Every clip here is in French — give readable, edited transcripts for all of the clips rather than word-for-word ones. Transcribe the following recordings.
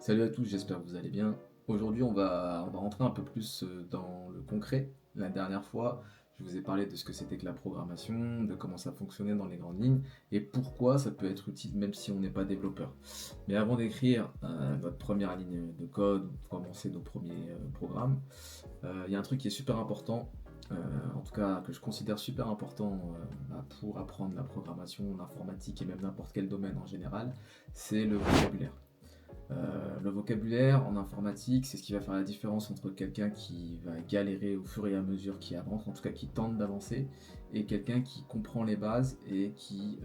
Salut à tous, j'espère que vous allez bien. Aujourd'hui, on va rentrer un peu plus dans le concret. La dernière fois, je vous ai parlé de ce que c'était que la programmation, de comment ça fonctionnait dans les grandes lignes et pourquoi ça peut être utile même si on n'est pas développeur. Mais avant d'écrire notre première ligne de code ou de commencer nos premiers programmes, il y a un truc qui est super important, en tout cas que je considère super important pour apprendre la programmation, l'informatique et même n'importe quel domaine en général, c'est le vocabulaire. Le vocabulaire en informatique, c'est ce qui va faire la différence entre quelqu'un qui va galérer au fur et à mesure qu'il avance, en tout cas qui tente d'avancer, et quelqu'un qui comprend les bases et qui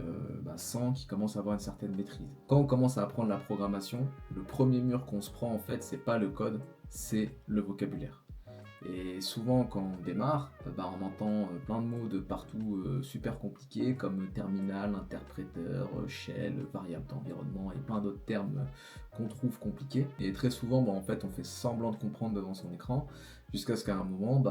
sent qu'il commence à avoir une certaine maîtrise. Quand on commence à apprendre la programmation, le premier mur qu'on se prend en fait, c'est pas le code, c'est le vocabulaire. Et souvent, quand on démarre, on entend plein de mots de partout super compliqués comme terminal, interpréteur, shell, variable d'environnement et plein d'autres termes qu'on trouve compliqués. Et très souvent, en fait, on fait semblant de comprendre devant son écran jusqu'à ce qu'à un moment,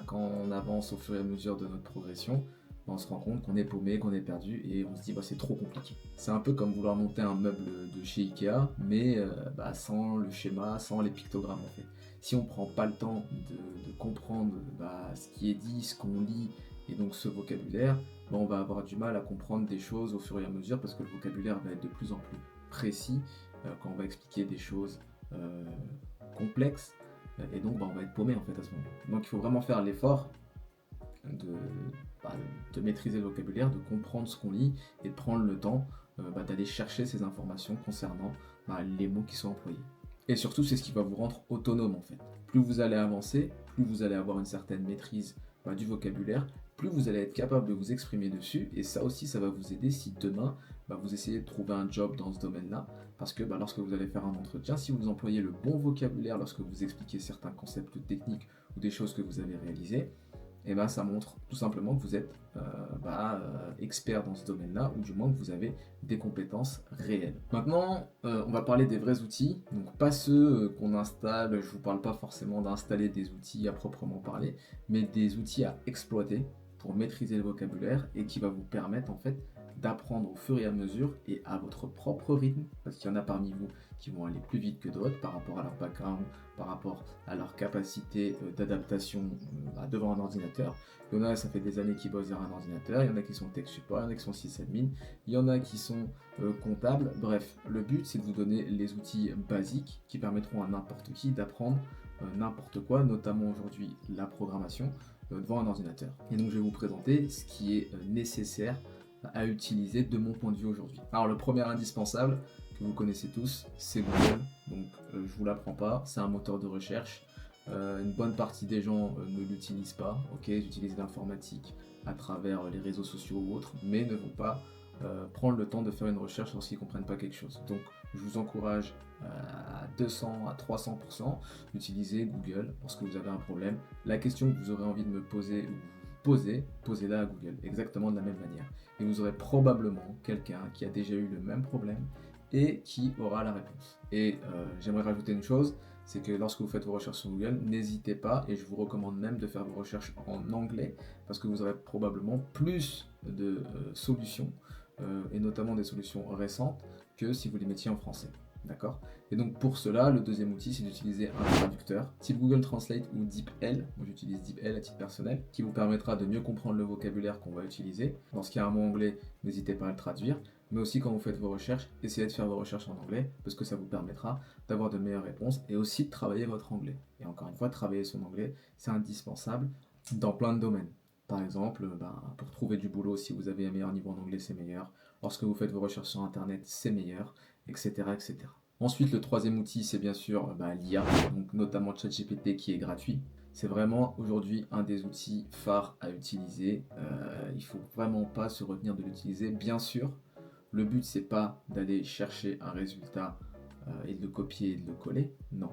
quand on avance au fur et à mesure de notre progression, on se rend compte qu'on est paumé, qu'on est perdu et on se dit c'est trop compliqué. C'est un peu comme vouloir monter un meuble de chez Ikea, mais sans le schéma, sans les pictogrammes en fait. Si on prend pas le temps de comprendre ce qui est dit, ce qu'on lit, et donc ce vocabulaire, on va avoir du mal à comprendre des choses au fur et à mesure parce que le vocabulaire va être de plus en plus précis quand on va expliquer des choses euh, complexes, et donc on va être paumé en fait à ce moment. Donc il faut vraiment faire l'effort de, bah, de maîtriser le vocabulaire, de comprendre ce qu'on lit et de prendre le temps d'aller chercher ces informations concernant les mots qui sont employés. Et surtout, c'est ce qui va vous rendre autonome en fait. Plus vous allez avancer, plus vous allez avoir une certaine maîtrise du vocabulaire, plus vous allez être capable de vous exprimer dessus. Et ça aussi, ça va vous aider si demain, vous essayez de trouver un job dans ce domaine-là. Parce que lorsque vous allez faire un entretien, si vous employez le bon vocabulaire lorsque vous expliquez certains concepts techniques ou des choses que vous avez réalisées, et ça montre tout simplement que vous êtes expert dans ce domaine-là, ou du moins que vous avez des compétences réelles. Maintenant, on va parler des vrais outils, donc pas ceux qu'on installe, je vous parle pas forcément d'installer des outils à proprement parler, mais des outils à exploiter pour maîtriser le vocabulaire et qui va vous permettre en fait d'apprendre au fur et à mesure et à votre propre rythme, parce qu'il y en a parmi vous qui vont aller plus vite que d'autres par rapport à leur background, par rapport à leur capacité d'adaptation devant un ordinateur. Il y en a, ça fait des années qu'ils bossent derrière un ordinateur, il y en a qui sont tech support, il y en a qui sont sysadmin, il y en a qui sont comptables. Bref, le but c'est de vous donner les outils basiques qui permettront à n'importe qui d'apprendre n'importe quoi, notamment aujourd'hui la programmation, devant un ordinateur. Et donc je vais vous présenter ce qui est nécessaire à utiliser de mon point de vue aujourd'hui. Alors le premier indispensable, que vous connaissez tous, c'est Google. Donc je vous l'apprends pas, c'est un moteur de recherche. Une bonne partie des gens ne l'utilisent pas, ok, ils utilisent l'informatique à travers les réseaux sociaux ou autres, mais ne vont pas prendre le temps de faire une recherche lorsqu'ils ne comprennent pas quelque chose. Donc je vous encourage à 200 à 300% d'utiliser Google lorsque vous avez un problème. La question que vous aurez envie de me poser ou posez-la à Google, exactement de la même manière. Et vous aurez probablement quelqu'un qui a déjà eu le même problème et qui aura la réponse. Et j'aimerais rajouter une chose, c'est que lorsque vous faites vos recherches sur Google, n'hésitez pas, et je vous recommande même de faire vos recherches en anglais, parce que vous aurez probablement plus de solutions, et notamment des solutions récentes, que si vous les mettiez en français. D'accord? Et donc pour cela, le deuxième outil, c'est d'utiliser un traducteur, type Google Translate ou DeepL. Moi j'utilise DeepL à titre personnel, qui vous permettra de mieux comprendre le vocabulaire qu'on va utiliser. Lorsqu'il y a un mot anglais, n'hésitez pas à le traduire. Mais aussi quand vous faites vos recherches, essayez de faire vos recherches en anglais, parce que ça vous permettra d'avoir de meilleures réponses et aussi de travailler votre anglais. Et encore une fois, travailler son anglais, c'est indispensable dans plein de domaines. Par exemple, pour trouver du boulot, si vous avez un meilleur niveau en anglais, c'est meilleur. Lorsque vous faites vos recherches sur Internet, c'est meilleur, etc., etc. Ensuite, le troisième outil, c'est bien sûr l'IA, donc notamment ChatGPT qui est gratuit. C'est vraiment aujourd'hui un des outils phares à utiliser. Il ne faut vraiment pas se retenir de l'utiliser. Bien sûr, le but c'est pas d'aller chercher un résultat et de le copier et de le coller. Non.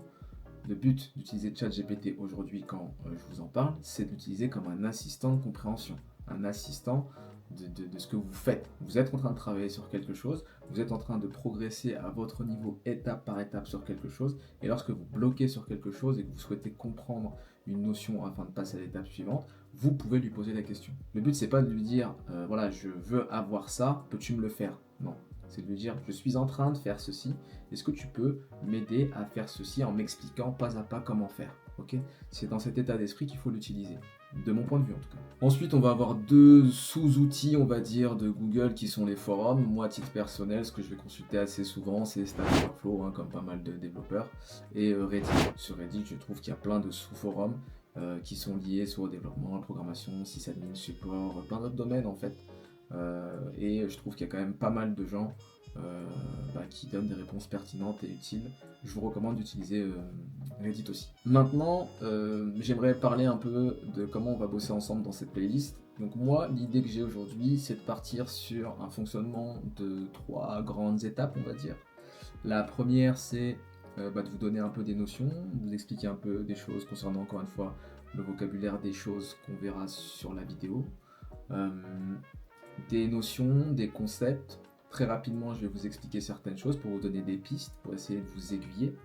Le but d'utiliser ChatGPT aujourd'hui quand je vous en parle, c'est de l'utiliser comme un assistant de compréhension, un assistant de ce que vous faites. Vous êtes en train de travailler sur quelque chose, vous êtes en train de progresser à votre niveau étape par étape sur quelque chose, et lorsque vous bloquez sur quelque chose et que vous souhaitez comprendre une notion afin de passer à l'étape suivante, vous pouvez lui poser la question. Le but c'est pas de lui dire voilà je veux avoir ça, peux-tu me le faire? Non. C'est de lui dire je suis en train de faire ceci, est-ce que tu peux m'aider à faire ceci en m'expliquant pas à pas comment faire, ok? C'est dans cet état d'esprit qu'il faut l'utiliser, de mon point de vue en tout cas. Ensuite, on va avoir deux sous-outils, on va dire, de Google qui sont les forums. Moi, à titre personnel, ce que je vais consulter assez souvent, c'est Stack Overflow, hein, comme pas mal de développeurs, et Reddit. Sur Reddit, je trouve qu'il y a plein de sous-forums qui sont liés soit au développement, à la programmation, sysadmin, support, plein d'autres domaines en fait. Et je trouve qu'il y a quand même pas mal de gens qui donnent des réponses pertinentes et utiles. Je vous recommande d'utiliser Reddit aussi. Maintenant, j'aimerais parler un peu de comment on va bosser ensemble dans cette playlist. Donc moi, l'idée que j'ai aujourd'hui, c'est de partir sur un fonctionnement de 3 grandes étapes, on va dire. La première, c'est de vous donner un peu des notions, vous expliquer un peu des choses concernant, encore une fois, le vocabulaire des choses qu'on verra sur la vidéo. Des notions, des concepts. Très rapidement, je vais vous expliquer certaines choses pour vous donner des pistes, pour essayer de vous aiguiller.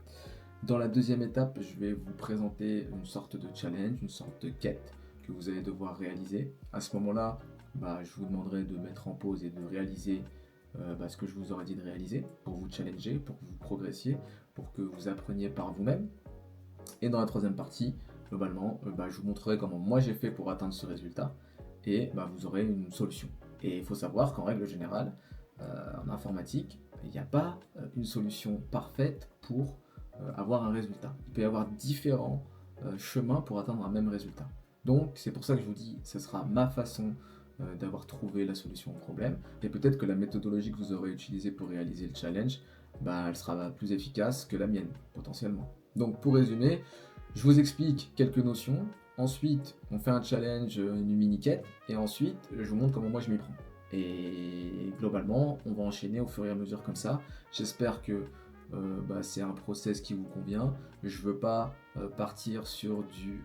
Dans la deuxième étape, je vais vous présenter une sorte de challenge, une sorte de quête que vous allez devoir réaliser. À ce moment-là, je vous demanderai de mettre en pause et de réaliser ce que je vous aurais dit de réaliser pour vous challenger, pour que vous progressiez, pour que vous appreniez par vous-même. Et dans la troisième partie, globalement, je vous montrerai comment moi j'ai fait pour atteindre ce résultat et vous aurez une solution. Et il faut savoir qu'en règle générale, en informatique, il n'y a pas une solution parfaite pour avoir un résultat. Il peut y avoir différents chemins pour atteindre un même résultat. Donc c'est pour ça que je vous dis, ce sera ma façon d'avoir trouvé la solution au problème. Et peut-être que la méthodologie que vous aurez utilisée pour réaliser le challenge, elle sera plus efficace que la mienne, potentiellement. Donc pour résumer, je vous explique quelques notions. Ensuite, on fait un challenge, une mini-quête. Et ensuite, je vous montre comment moi je m'y prends. Et globalement, on va enchaîner au fur et à mesure comme ça. J'espère que c'est un process qui vous convient. Je veux pas partir sur du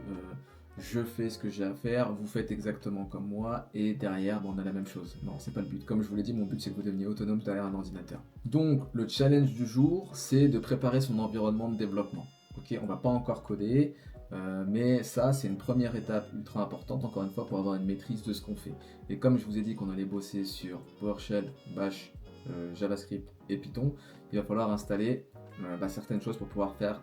je fais ce que j'ai à faire, vous faites exactement comme moi, et derrière on a la même chose. Non, c'est pas le but. Comme je vous l'ai dit, mon but c'est que vous deveniez autonome derrière un ordinateur. Donc le challenge du jour, c'est de préparer son environnement de développement. Ok, on va pas encore coder, mais ça c'est une première étape ultra importante, encore une fois, pour avoir une maîtrise de ce qu'on fait. Et comme je vous ai dit qu'on allait bosser sur PowerShell, Bash, JavaScript et Python, il va falloir installer certaines choses pour pouvoir faire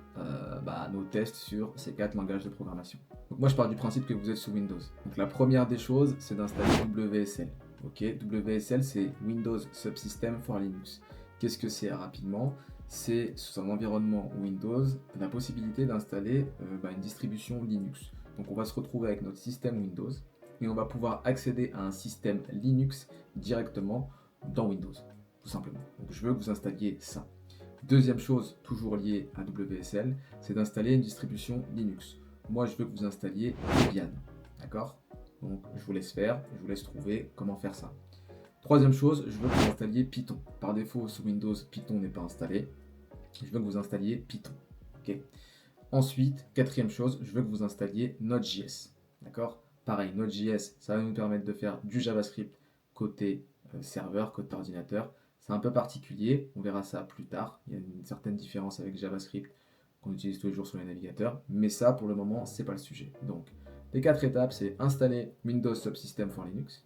nos tests sur ces 4 langages de programmation. Donc moi je pars du principe que vous êtes sous Windows. Donc la première des choses, c'est d'installer WSL. Ok, WSL c'est Windows Subsystem for Linux. Qu'est-ce que c'est rapidement? C'est sous un environnement Windows la possibilité d'installer une distribution Linux. Donc on va se retrouver avec notre système Windows et on va pouvoir accéder à un système Linux directement dans Windows, tout simplement. Donc je veux que vous installiez ça. Deuxième chose, toujours liée à WSL, c'est d'installer une distribution Linux. Moi, je veux que vous installiez Debian, d'accord? Donc, je vous laisse faire, je vous laisse trouver comment faire ça. Troisième chose, je veux que vous installiez Python. Par défaut, sous Windows, Python n'est pas installé. Je veux que vous installiez Python, ok? Ensuite, quatrième chose, je veux que vous installiez Node.js, d'accord? Pareil, Node.js, ça va nous permettre de faire du JavaScript côté serveur, côté ordinateur. C'est un peu particulier, on verra ça plus tard. Il y a une certaine différence avec JavaScript qu'on utilise tous les jours sur les navigateurs, mais ça pour le moment c'est pas le sujet. Donc les 4 étapes, c'est installer Windows Subsystem for Linux,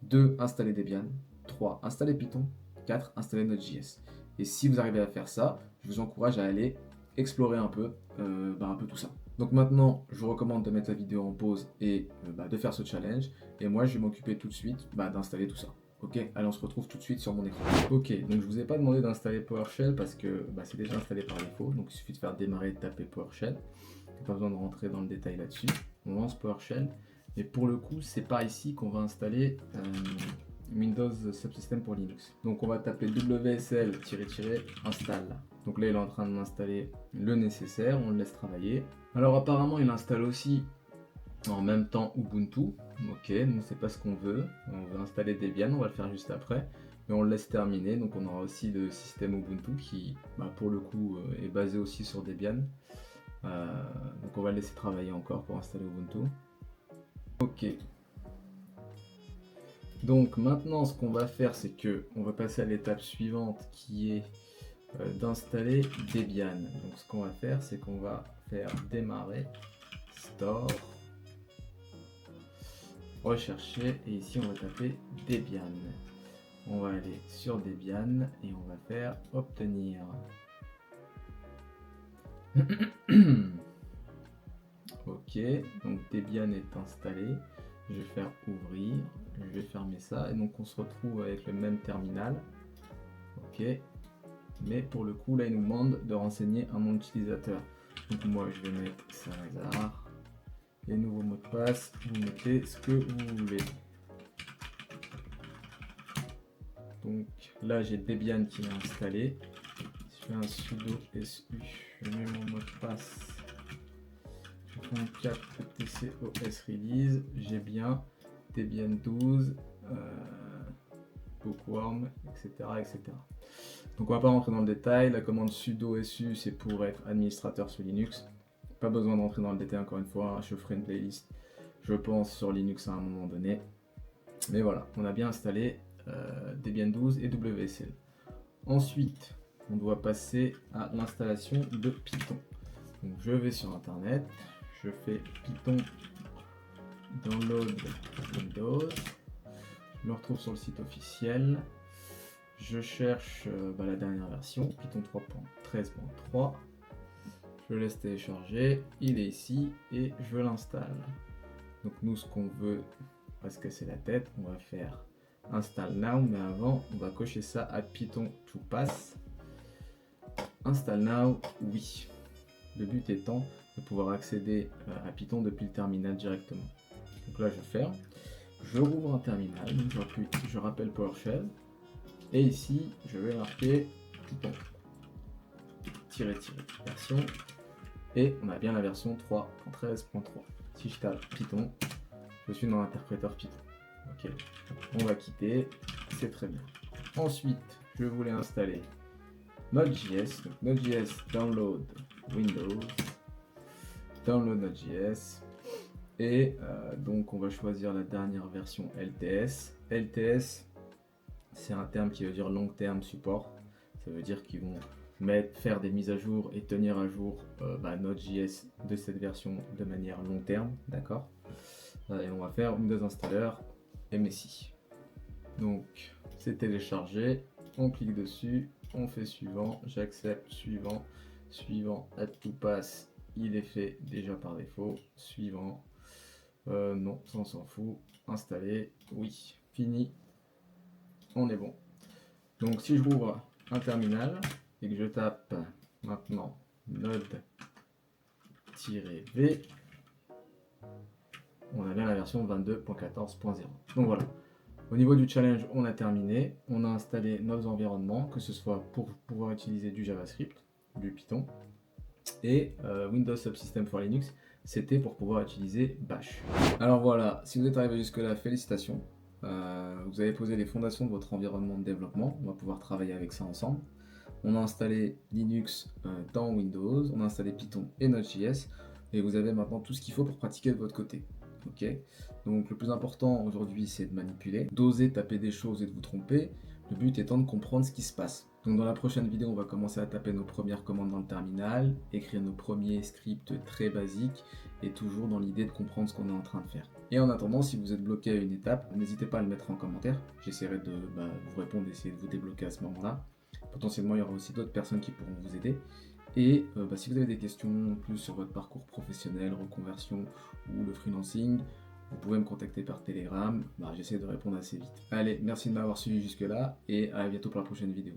2 installer Debian, 3 installer Python, 4 installer Node.js. Et si vous arrivez à faire ça, je vous encourage à aller explorer un peu tout ça. Donc maintenant, je vous recommande de mettre la vidéo en pause et de faire ce challenge. Et moi, je vais m'occuper tout de suite d'installer tout ça. Ok, allez, on se retrouve tout de suite sur mon écran. Ok, donc je vous ai pas demandé d'installer PowerShell parce que c'est déjà installé par défaut. Donc il suffit de faire démarrer et de taper PowerShell. Pas besoin de rentrer dans le détail là-dessus. On lance PowerShell. Et pour le coup, c'est par ici qu'on va installer Windows Subsystem pour Linux. Donc on va taper WSL-install. Donc là, il est en train de m'installer le nécessaire. On le laisse travailler. Alors apparemment, il installe aussi en même temps Ubuntu. Ok, nous c'est pas ce qu'on veut. On veut installer Debian, on va le faire juste après. Mais on le laisse terminer. Donc on aura aussi le système Ubuntu qui, pour le coup, est basé aussi sur Debian. Donc on va le laisser travailler encore pour installer Ubuntu. Ok. Donc maintenant ce qu'on va faire, c'est que on va passer à l'étape suivante qui est d'installer Debian. Donc ce qu'on va faire, c'est qu'on va faire démarrer, store, rechercher, et ici on va taper Debian. On va aller sur Debian et on va faire obtenir. Ok, donc Debian est installé. Je vais faire ouvrir, je vais fermer ça et donc on se retrouve avec le même terminal. Ok, mais pour le coup là il nous demande de renseigner un nom d'utilisateur. Donc moi je vais mettre Salazar. Et nouveau mot de passe, vous mettez ce que vous voulez. Donc là j'ai Debian qui est installé. Je fais un sudo su, je mets mon mot de passe. Je fais un cap tcos release, j'ai bien Debian 12, Bookworm, etc. Donc on va pas rentrer dans le détail, la commande sudo su c'est pour être administrateur sur Linux. Pas besoin d'entrer dans le détail encore une fois, je ferai une playlist, je pense, sur Linux à un moment donné. Mais voilà, on a bien installé Debian 12 et WSL. Ensuite, on doit passer à l'installation de Python. Donc je vais sur internet, je fais Python download Windows, je me retrouve sur le site officiel, je cherche la dernière version, Python 3.13.3, je le laisse télécharger, il est ici et je l'installe. Donc nous ce qu'on veut, on va se casser la tête, on va faire install now, mais avant on va cocher ça à Python to pass. Install now, oui. Le but étant de pouvoir accéder à Python depuis le terminal directement. Donc là je ferme, je rouvre un terminal, je rappelle PowerShell, et ici je vais marquer Python version, et on a bien la version 3.13.3. Si je tape Python, je suis dans l'interpréteur Python. Ok, on va quitter, c'est très bien. Ensuite, je voulais installer Node.js, donc Node.js download Windows, download Node.js, et donc on va choisir la dernière version LTS. LTS, c'est un terme qui veut dire long term support, ça veut dire qu'ils vont faire des mises à jour et tenir à jour Node.js de cette version de manière long terme, d'accord. Et on va faire Windows Installer MSI. Donc c'est téléchargé, on clique dessus, on fait suivant, j'accepte, suivant, add to pass, il est fait déjà par défaut, suivant, non, ça on s'en fout, installer, oui, fini, on est bon. Donc si je rouvre un terminal et que je tape maintenant node-v, on a bien la version 22.14.0. Donc voilà. Au niveau du challenge, on a terminé. On a installé nos environnements, que ce soit pour pouvoir utiliser du JavaScript, du Python, et Windows Subsystem for Linux, c'était pour pouvoir utiliser Bash. Alors voilà, si vous êtes arrivé jusque-là, félicitations. Vous avez posé les fondations de votre environnement de développement. On va pouvoir travailler avec ça ensemble. On a installé Linux dans Windows, on a installé Python et Node.js, et vous avez maintenant tout ce qu'il faut pour pratiquer de votre côté. Ok, donc le plus important aujourd'hui c'est de manipuler, d'oser taper des choses et de vous tromper, le but étant de comprendre ce qui se passe. Donc dans la prochaine vidéo on va commencer à taper nos premières commandes dans le terminal, écrire nos premiers scripts très basiques et toujours dans l'idée de comprendre ce qu'on est en train de faire. Et en attendant, si vous êtes bloqué à une étape, n'hésitez pas à le mettre en commentaire, j'essaierai de vous répondre, d'essayer de vous débloquer à ce moment-là. Potentiellement il y aura aussi d'autres personnes qui pourront vous aider. Et si vous avez des questions plus sur votre parcours professionnel, reconversion ou le freelancing, vous pouvez me contacter par Telegram, j'essaie de répondre assez vite. Allez, merci de m'avoir suivi jusque là et à bientôt pour la prochaine vidéo.